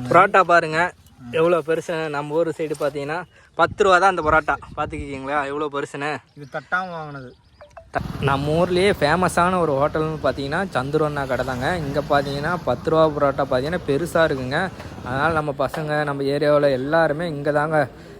பரோட்டா பாருங்க எவ்வளோ பெருசுன்னு. நம்ம ஊர் சைடு பார்த்தீங்கன்னா 10 ரூபா தான் அந்த பரோட்டா. பார்த்துக்கிங்களா எவ்வளோ பெருசுன்னு. இது தட்டாமல் வாங்கினது. நம்ம ஊர்லேயே ஃபேமஸான ஒரு ஹோட்டல்னு பார்த்தீங்கன்னா சந்துருவண்ணா கடை தாங்க. இங்கே பார்த்தீங்கன்னா 10 ரூபா பரோட்டா பார்த்தீங்கன்னா பெருசாக இருக்குங்க. அதனால் நம்ம பசங்க நம்ம ஏரியாவில் எல்லாருமே இங்கே தாங்க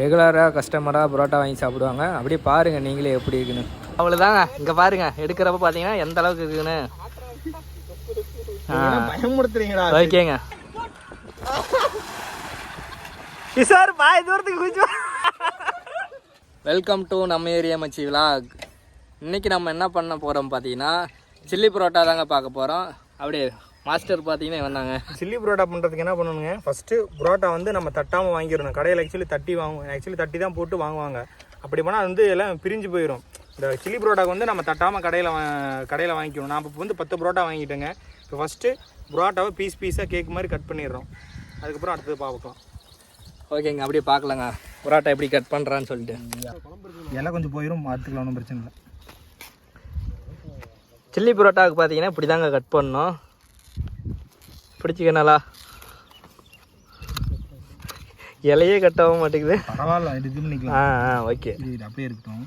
ரெகுலராக கஸ்டமராக பரோட்டா வாங்கி சாப்பிடுவாங்க. அப்படியே பாருங்கள் நீங்களே எப்படி இருக்குன்னு. அவ்வளோதாங்க. இங்கே பாருங்கள் எடுக்கிறப்ப பார்த்தீங்கன்னா எந்த அளவுக்கு இருக்குன்னு. பயமுறுத்துறீங்களா? ஓகேங்க சார் பாய் தூரத்துக்கு கொஞ்சம். வெல்கம் டு நம்ம ஏரியா மச்சி விலாக். இன்றைக்கி நம்ம என்ன பண்ண போகிறோம் பார்த்தீங்கன்னா சில்லி பரோட்டா தாங்க பார்க்க போகிறோம். அப்படியே மாஸ்டர் பார்த்தீங்கன்னா வந்தாங்க. சில்லி பரோட்டா பண்ணுறதுக்கு என்ன பண்ணணுங்க, ஃபஸ்ட்டு பரோட்டா வந்து நம்ம தட்டாமல் வாங்கிடணும். கடையில் ஆக்சுவலி தட்டி வாங்குவோம். ஆக்சுவலி தட்டி தான் போட்டு வாங்குவாங்க. அப்படி போனால் வந்து எல்லாம் பிரிஞ்சு போயிடும். இந்த சில்லி பரோட்டாக்கு வந்து நம்ம தட்டாமல் கடையில் வாங்கிக்கணும். நான் இப்போ வந்து 10 பரோட்டா வாங்கிட்டேங்க. இப்போ ஃபஸ்ட்டு பரோட்டாவை பீஸாக கேக் மாதிரி கட் பண்ணிடுறோம். அதுக்கப்புறம் அடுத்தது பார்க்கலாம். ஓகேங்க அப்படியே பார்க்கலாங்க பரோட்டா எப்படி கட் பண்ணுறான்னு சொல்லிட்டு. எல்லாம் கொஞ்சம் போயிடும், பார்த்துக்கலாம், ஒன்றும் பிரச்சனை இல்லை. சில்லி பரோட்டாவுக்கு பார்த்தீங்கன்னா இப்படி தாங்க கட் பண்ணணும். பிடிச்சிக்கனாலா இலையே கட்டாக மாட்டேங்குது. பரவாயில்ல, இது பண்ணிக்கலாம். ஓகே இது அப்படியே இருக்கட்டும்.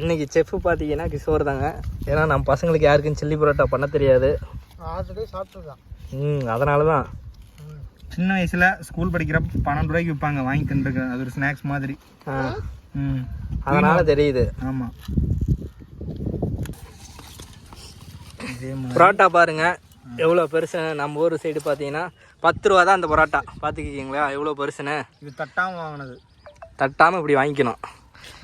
இன்னைக்கு செஃப் பார்த்தீங்கன்னா கிஷோர் தாங்க. ஏன்னா நம்ம பசங்களுக்கு யாருக்கும் சில்லி பரோட்டா பண்ண தெரியாது. அதனால தான் சின்ன வயசில் ஸ்கூல் படிக்கிறப்ப 12 ரூபாய்க்கு விற்பாங்க, வாங்கி தின்றுருக்கேன். அது ஒரு ஸ்நாக்ஸ் மாதிரி. அதனால தெரியுது. ஆமாம். பரோட்டா பாருங்க எவ்வளோ பெருசுன்னு. நம்ம ஊர் சைடு பார்த்தீங்கன்னா 10 ரூபா தான் அந்த பரோட்டா. பார்த்துக்கிங்களா எவ்வளோ பெருசுன்னு. இது தட்டாமல் வாங்கினது. தட்டாமல் இப்படி வாங்கிக்கணும்.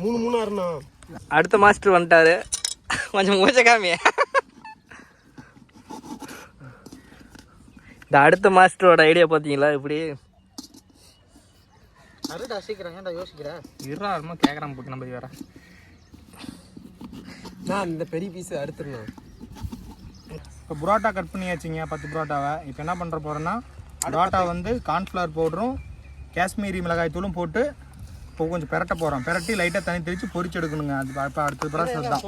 3 அருணா. அடுத்த மாஸ்டர் வந்துட்டாரு. கொஞ்சம் மூச்ச காமிய. இந்த அடுத்த மாஸ்டரோட ஐடியா பார்த்தீங்களா இப்படி யோசிக்கிறேன். இருமா கேட்குறான் போட்டு நம்ம வேற. நான் இந்த பெரிய பீஸை அறுத்துடணும். இப்போ புரோட்டா கட் பண்ணியாச்சுங்க 10 புரோட்டாவை. இப்போ என்ன பண்ணுற போகிறோன்னா புரோட்டா வந்து கார்ன்ஃப்ளவர் பவுடரும் காஷ்மீரி மிளகாய் தூளும் போட்டு இப்போ கொஞ்சம் பெரட்ட போகிறோம். பெரட்டி லைட்டாக தண்ணி தெளித்து பொரிச்சு எடுக்கணுங்க. அது இப்போ அடுத்த ப்ராசஸ் தான்.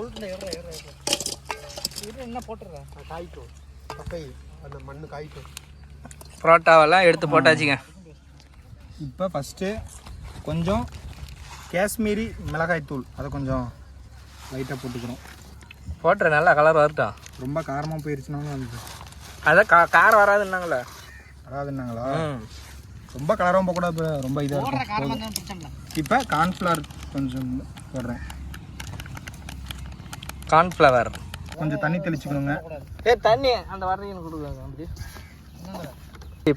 என்ன போட்டுறேன் காய்க்கும் பக்கை அந்த மண்ணு காய்க்கும். பரோட்டாவெல்லாம் எடுத்து போட்டாச்சுங்க. இப்போ ஃபஸ்ட்டு கொஞ்சம் காஷ்மீரி மிளகாய் தூள் அதை கொஞ்சம் லைட்டாக போட்டுக்கிறோம். போட்டுற நல்லா கலர் வரட்டும். ரொம்ப காரமாக போயிடுச்சுனாலும் வந்து அதான் காரம் வராதுன்னாங்களே. வராதுன்னாங்களா? ரொம்ப கலராகவும் போகக்கூடாது, ரொம்ப இதாக இருக்கும். இப்போ கார்ன்ஃப்ளவர் கொஞ்சம் போடுறேன். கார்ன்ஃப்ளவர் கொஞ்சம் தண்ணி தெளிச்சுக்கணுங்க. தண்ணி அந்த வரீங்கன்னு கொடுக்குறாங்க. அப்படி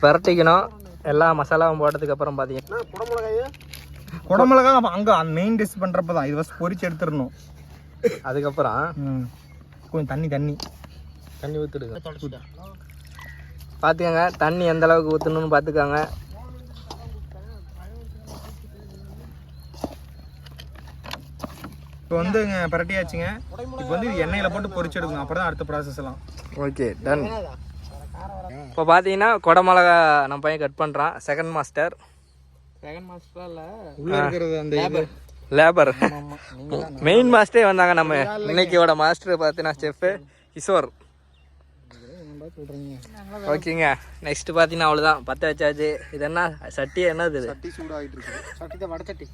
பரட்டிக்கணும். எல்லா மசாலாவும் போட்டதுக்கு அப்புறம் பார்த்தீங்கன்னா குடமிளகா அங்கே மெயின் டிஷ் பண்ணுறப்ப தான் இது ஃபஸ்ட் பொரிச்சு எடுத்துடணும். அதுக்கப்புறம் கொஞ்சம் தண்ணி ஊற்றிடுங்க. பார்த்துக்கோங்க தண்ணி எந்த அளவுக்கு ஊற்றணும்னு பார்த்துக்கோங்க. இப்போ வந்து பரட்டியாச்சுங்க. இப்போ வந்து இது எண்ணெயில் போட்டு பொரிச்சு எடுக்கணும். அப்புறம் தான் அடுத்த ப்ராசஸ் எல்லாம். Okay done. இப்போ பார்த்தீங்கன்னா குடமிளகா நம்ம பையன் கட் பண்ணுறான். செகண்ட் மாஸ்டர் இல்லை உள்ளே இருக்கிறது அந்த லேபர். மெயின் மாஸ்டரே வந்தாங்க. நம்ம இன்னைக்கியோட மாஸ்டர் பார்த்தீங்கன்னா செஃப் கிஷோர். ஓகேங்க நெக்ஸ்ட் பார்த்தீங்கன்னா அவ்வளோதான். பற்ற வச்சாச்சு. இது என்ன சட்டி? என்னது இது? சட்டி சூடாகிட்டு இருக்கு. சட்டி தான் வடச்சட்டி.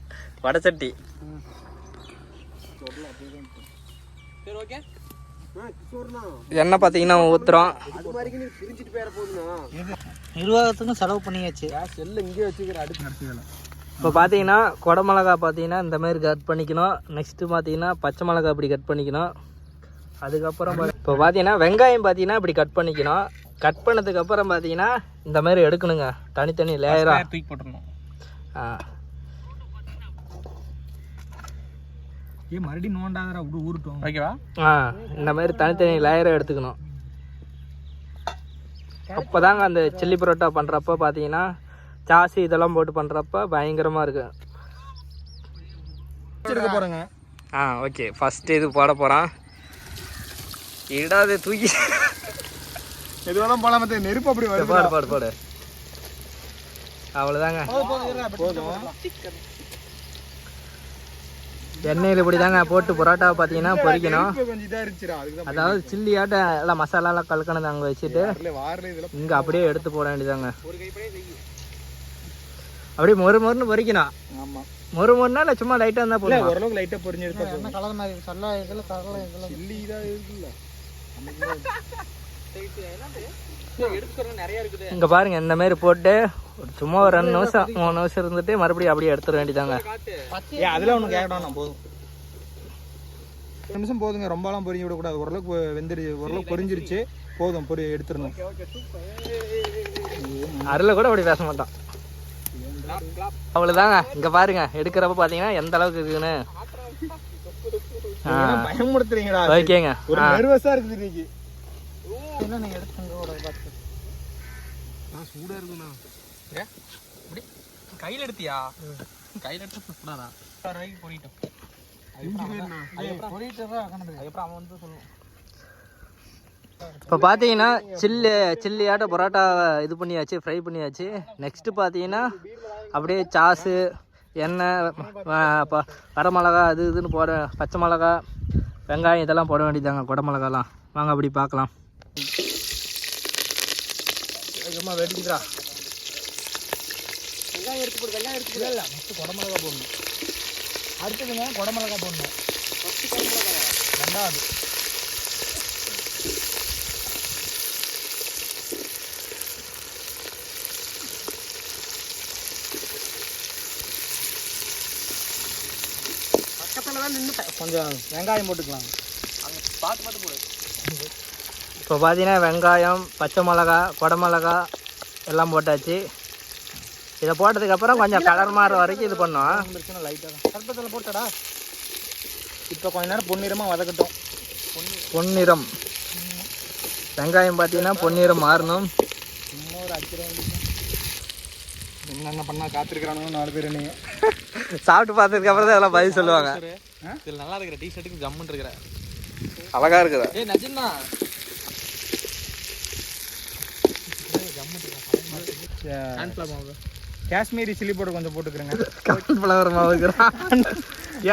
வடச்சட்டி. என்ன பார்த்தீங்கன்னா ஊற்றுறோம். நிர்வாகத்துக்கும் செலவு பண்ணியாச்சு. இங்கே வச்சுக்கிற அடுத்து நடத்துதல. இப்போ பார்த்தீங்கன்னா குடமிளகா பார்த்தீங்கன்னா இந்த மாதிரி கட் பண்ணிக்கணும். நெக்ஸ்ட்டு பார்த்தீங்கன்னா பச்சை மிளகா இப்படி கட் பண்ணிக்கணும். அதுக்கப்புறம் இப்போ பார்த்தீங்கன்னா வெங்காயம் பார்த்தீங்கன்னா இப்படி கட் பண்ணிக்கணும். கட் பண்ணதுக்கப்புறம் பார்த்தீங்கன்னா இந்த மாதிரி எடுக்கணுங்க. தனித்தனி லேயராக தூக்கி போட்டுடணும். மறுபடியும் நோண்டாதரா ஊருட்டும். ஓகேவா? இந்த மாதிரி தனித்தனி லேயரை எடுத்துக்கணும். அப்போ தாங்க அந்த சில்லி பரோட்டா பண்ணுறப்ப பார்த்தீங்கன்னா சாசி இதெல்லாம் போட்டு பண்ணுறப்ப பயங்கரமாக இருக்கு. போகிறேங்க. ஓகே ஃபஸ்ட்டு இது போட போகிறான். இடாது தூக்கி எதுவெல்லாம் போல மற்ற நெருப்பு அப்படி வருது. பாடு அவ்வளோதாங்க. எண்ணெயில் இப்படி தாங்க போட்டு பரோட்டாவை பார்த்தீங்கன்னா பொரிக்கணும். கொஞ்சம் இதாக இருந்துச்சுடா அதுக்கு அதாவது சில்லியாட்ட எல்லாம் மசாலாலாம் கலக்கணது அங்கே வச்சுட்டு இங்கே அப்படியே எடுத்து போட வேண்டியதாங்க. அப்படியே மொறுன்னு பொரிக்கணும். ஆமாம், மொறுனா இல்லை சும்மா லைட்டாக இருந்தால் போதும். ஓரளவுக்கு லைட்டாக பொரிஞ்சு எடுத்தா என்ன கலர் மாதிரி சல்லா இதில் கலர் இதெல்லாம் சில்லி இதாக இருக்குல்ல. இங்கே பாருங்க இந்த மாதிரி போட்டு சும்மா ஒரு 2 நிமிஷம் 3 நிமிஷம் இருந்துட்டு மறுபடியும் அப்படியே எடுத்துட வேண்டியதாங்க. அதில் ஒன்று கேட்கணும் போதும், 2 நிமிஷம் போதுங்க, ரொம்பலாம் பொரிஞ்சு விடக்கூடாது. ஓரளவுக்கு ஓரளவுக்கு பொரிஞ்சிருச்சு, போதும், எடுத்துடணும். அருளை கூட அப்படி பேச மாட்டான். அவ்வளோதாங்க. இங்கே பாருங்க எடுக்கிறப்ப பார்த்தீங்கன்னா எந்த அளவுக்கு இருக்குன்னு பயமுடுத்துறீங்களா? ஓகேங்க. ஒரு நர்வஸா இருக்குது இன்னைக்கு. என்ன நீங்கள் எடுத்துங்க ஒரு பார்த்து சூடா இருக்குண்ணா. இப்படி கையில் எடுத்தியா? கையில் எடுத்து சூடாடா பொறிட்டோம். அதுக்கப்புறம் அவன் வந்து சொல்லுவான். இப்போ பார்த்தீங்கன்னா சில்லியாட்ட பரோட்டா இது பண்ணியாச்சு, ஃப்ரை பண்ணியாச்சு. நெக்ஸ்ட்டு பார்த்தீங்கன்னா அப்படியே சாஸு, எண்ணெய், வரமிளகா அது இதுன்னு போட, பச்சை மிளகா, வெங்காயம் இதெல்லாம் போட வேண்டியதாங்க, குடமிளகாலாம். வாங்க அப்படி பார்க்கலாம். சும்மா வெடிக்கிறா. வெங்காயம் எடுத்து போடு, வெங்காயம் எடுத்து போடு. இல்லை ஃபஸ்ட்டு குடமிளகா போடணும். அடுத்ததுங்க குடமிளகா போடணும். ஃபஸ்ட்டு குடமிளகா, ரெண்டாவது. பக்கத்தில் தான் நின்று கொஞ்சம் வெங்காயம் போட்டுக்கலாம். அங்கே பார்த்து போடு. இப்போ பார்த்தீங்கன்னா வெங்காயம், பச்சை மிளகா, குடமிளகா எல்லாம் போட்டாச்சு. இதை போட்டதுக்கப்புறம் கொஞ்சம் கலர் மாற வரைக்கும் இது பண்ணோம். லைட்டாக தான் கற்பத்தில் போட்டடா. இப்போ கொஞ்ச நேரம் பொன்னிறமாக வதக்கட்டும். பொன்னிறம் வெங்காயம் பார்த்தீங்கன்னா பொன்னிறம் மாறணும். இன்னும் ஒரு அக்கிரம் என்னென்ன பண்ணால் காத்திருக்கிறானுங்க 4 பேர். நீங்கள் சாப்பிட்டு பார்த்ததுக்கப்புறம் தான் எல்லாம் பதில் சொல்லுவாங்க. இதில் நல்லா இருக்கிற டிஷர்ட்டுக்கு ஜம்முன்னு இருக்கிற அழகாக இருக்குதா? நஜின்னா காஷ்மீரி சில்லி பவுடர் கொஞ்சம் போட்டுக்கிறேங்க. கார்ன்ஃப்ளவர் மாவு இருக்கிறான்.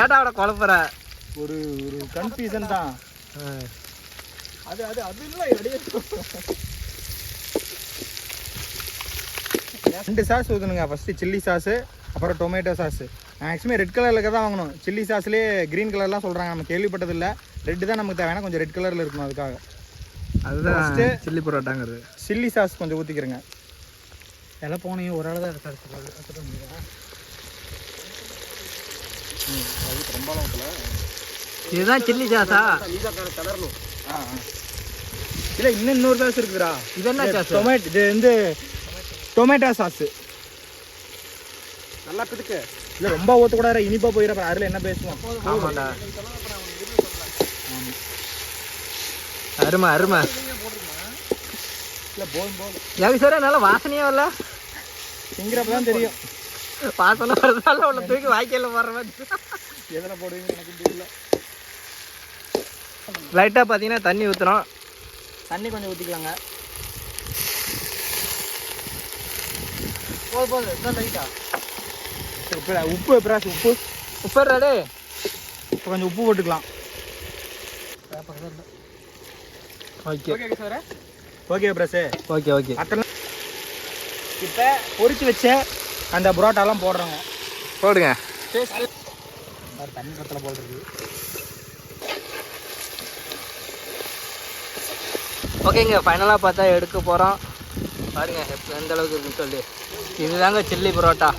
ஏட்டா அவட குழப்பற ஒரு கன்ஃபியூஷன் தான். அது அது அது இல்லை. 2 சாஸ் ஊற்றணுங்க. ஃபஸ்ட்டு சில்லி சாஸு, அப்புறம் டொமேட்டோ சாஸு. மேக்ஸிமம் ரெட் கலரில் தான் வாங்கணும். சில்லி சாஸ்லேயே க்ரீன் கலர்லாம் சொல்கிறாங்க, நம்ம கேள்விப்பட்டதில்லை. ரெட்டு தான் நமக்கு தேவையான, கொஞ்சம் ரெட் கலரில் இருக்கணும். அதுக்காக அதுதான் சில்லி பரோட்டாங்கிறது. சில்லி சாஸ் கொஞ்சம் ஊற்றிக்கிறேங்க. எல்லாம் போனையும் ஒரு ஆள் தான் எடுத்து இதுதான் சில்லி சாஸா? இல்லை, இன்னொரு சாஸ் இருக்குதுடா. இது என்ன சாஸ்? இது வந்து டொமேட்டோ சாஸு. நல்லா பிடிக்கு. இல்லை ரொம்ப ஊற்றக்கூடாது, இனிப்பாக போயிட. அதில் என்ன பேசுவோம்? ஆமாண்டா, அருமை அருமை. இல்லை போதும். எனக்கு சார் என்னால் வாசனையே வரல. திங்கிறப்ப தான் தெரியும். வாசனை வரதால உன்னை தூக்கி வாய்க்கையில் போடுற மாதிரி. எதில் போடுவீங்க எனக்கு தெரியல. லைட்டாக பார்த்தீங்கன்னா தண்ணி ஊற்றுறோம். தண்ணி கொஞ்சம் ஊற்றிக்கலாங்க. போதும் இதுதான் லைட்டா. உப்பு பிராஸ் உப்பு உப்புறாடே. இப்போ கொஞ்சம் உப்பு போட்டுக்கலாம். ஓகே ஓகே பிரஸு. Okay okay. அத்தனை இப்போ பொரிச்சு வச்ச அந்த புரோட்டாலாம் போடுறோங்க. போடுங்க. தண்ணி பத்தில் போடுறது. ஓகேங்க, ஃபைனலாக பார்த்தா எடுக்க போகிறோம். பாருங்க எந்த அளவுக்கு இருக்குன்னு சொல்லி. இதுதாங்க சில்லி பரோட்டா.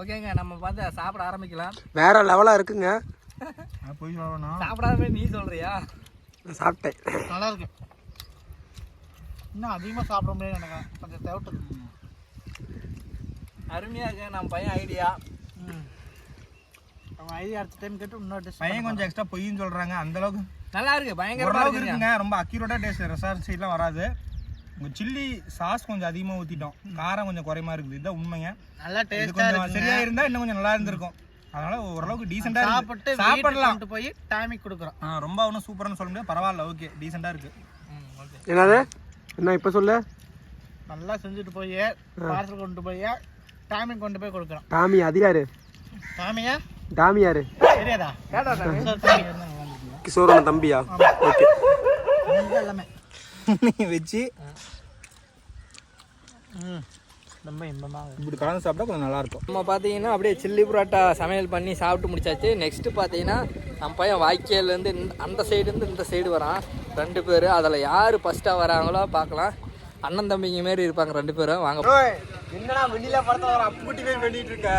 ஓகேங்க, நம்ம பார்த்து சாப்பிட ஆரம்பிக்கலாம். வேற லெவலாக இருக்குங்க. போய் சொல்லணும். சாப்பிடாத நீ சொல்றியா? சாப்பிட்டேன், நல்லா இருக்கு. இன்னும் அதிகமாக சாப்பிட முடியாது எனக்கு, கொஞ்சம் தேவைப்படுது. அருமையாக இருக்கு. நம்ம பையன் ஐடியா. அவங்க ஐடியா அடுத்த டைம் கேட்டு இன்னொரு பையன் கொஞ்சம் எக்ஸ்ட்ரா பொய்ன்னு சொல்கிறாங்க. அந்தளவுக்கு நல்லா இருக்கு, பயங்கரமாக இருக்குங்க. ரொம்ப அக்யூரேட்டாக டேஸ்ட். ரெசார்ட் சைட்லாம் வராது. உங்கள் சில்லி சாஸ் கொஞ்சம் அதிகமாக ஊற்றிட்டோம், காரம் கொஞ்சம் குறைமா இருக்குது. இதுதான் உண்மைங்க. நல்லா டேஸ்ட்டாக கொஞ்சம் சரியாக இருந்தால் இன்னும் கொஞ்சம் நல்லா இருந்திருக்கும். அதனால ஓரளவுக்கு டீசெண்டாக சாப்பிட்டு சாப்பிடலாம். போய் டைமிங் கொடுக்குறோம். ரொம்ப ஒன்றும் சூப்பரானு சொல்ல முடியாது, பரவாயில்ல, ஓகே, டீசெண்டாக இருக்குது. என்னது என்ன இப்போ சொல்லு. நல்லா செஞ்சுட்டு போய் பார்சல் கொண்டு போய் டாமி கொண்டு போய் கொடுக்குறோம். டாமி அது யாரு? டாமியா? டாமி யாரு? தெரியாதா? கிஷோரோட தம்பியா? ஓகே. எல்லாமே வச்சு ரொம்ப இன்பமாக இப்படி கலந்து சாப்பிட்டா கொஞ்சம் நல்லாயிருக்கும். நம்ம பார்த்தீங்கன்னா அப்படியே சில்லி புரோட்டா சமையல் பண்ணி சாப்பிட்டு முடிச்சாச்சு. நெக்ஸ்ட்டு பார்த்தீங்கன்னா நம்ம பையன் வாய்க்கால்லேருந்து அந்த சைடுலேருந்து இந்த சைடு வரான் 2 பேர். அதில் யார் ஃபஸ்ட்டாக வராங்களோ பார்க்கலாம். அண்ணன் தம்பிங்க மாரி இருப்பாங்க 2 பேரும். வாங்க. என்னடா வெளியில படத்தை வர அப்புட்டி போய் பண்ணிட்டு இருக்க.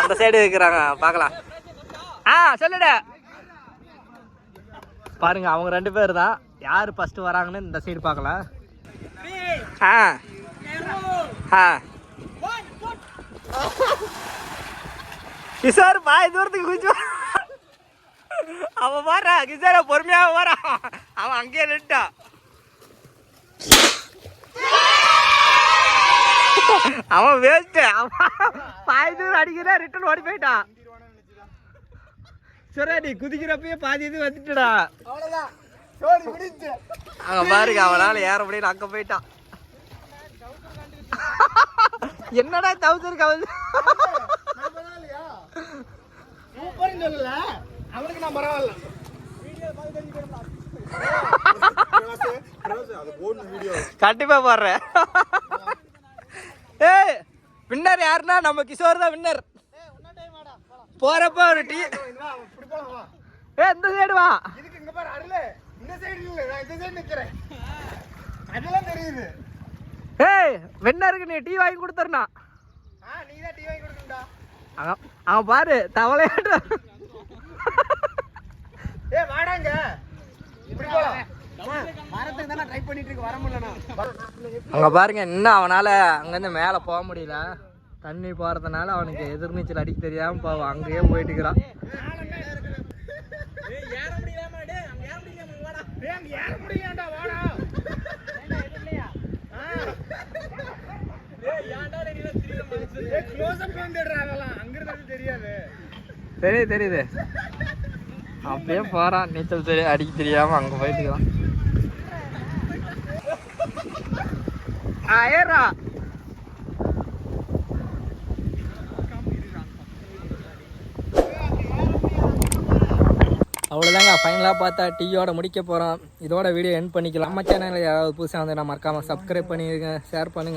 அந்த சைடு இருக்கிறாங்க பார்க்கலாம். சொல்லுடா. பாருங்க அவங்க 2 பேர் தான். யார் ஃபஸ்ட்டு வராங்கன்னு இந்த சைடு பார்க்கலாம். கிஷோர் பாய் தூரத்துக்கு கொஞ்சம் அவன் வர கிஷோர பொறுமையாக வரான். அவன் அங்கேயே நின்ட்டான். அவன் வேஸ்ட். அவன் பாய் தூரம் அடிக்கிறா ரிட்டர்ன் ஓடி போயிட்டான். சரி நீ குதிக்கிறப்பயே பாதி இது வந்துட்டுடா. அங்க பாருங்க அவனால ஏற முடியல அங்க போயிட்டான். என்னடா தவுசருக்கு அவன் அவனுக்கு நான் பரவாயில்ல. கண்டிப்பா போடுறேன். ஏய் வின்னர் யாருன்னா நம்ம கிஷோர் தான் வின்னர். போறப்ப ஒரு டீ. இந்த சைடு வா. இதுக்கு இங்க பாரு அருளே. இந்த சைடு இல்ல, நான் இந்த சைடு நிக்கிறேன். அதெல்லாம் தெரியுது. ஏய் வின்னருக்கு நீ டீ வாங்கி கொடுத்துறனா? நீ தான் டீ வாங்கி கொடுக்கணும்டா. அவன் பாரு தவளையாட்ட. வாடாங்க. இப்படி போலாம். மரத்துக்கு தான ட்ரை பண்ணிட்டு இருக்கு, வர முடியலனா. அங்க பாருங்க இன்னும் அவனால அங்கிருந்து மேல போக முடியல. தண்ணி போறதுனால அவனுக்கு எதிர்நீச்சல் அடிக்க தெரியாம பாவம் அங்கேயே போயிட்டு இருக்கிறான். தெரியுது அப்படியே போறான். நீச்சல் அடிக்க தெரியாம அங்க போயிட்டு இருக்கான். ஏறா அவ்வளோதாங்க. ஃபைனலாக பார்த்தா டீயோட முடிக்க போகிறோம். இதோட வீடியோ எண்ட் பண்ணிக்கலாம். நம்ம சேனலில் யாராவது புதுசாக வந்து நான் மறக்காமல் சப்ஸ்கிரைப் பண்ணிடுங்க, ஷேர் பண்ணுங்கள்.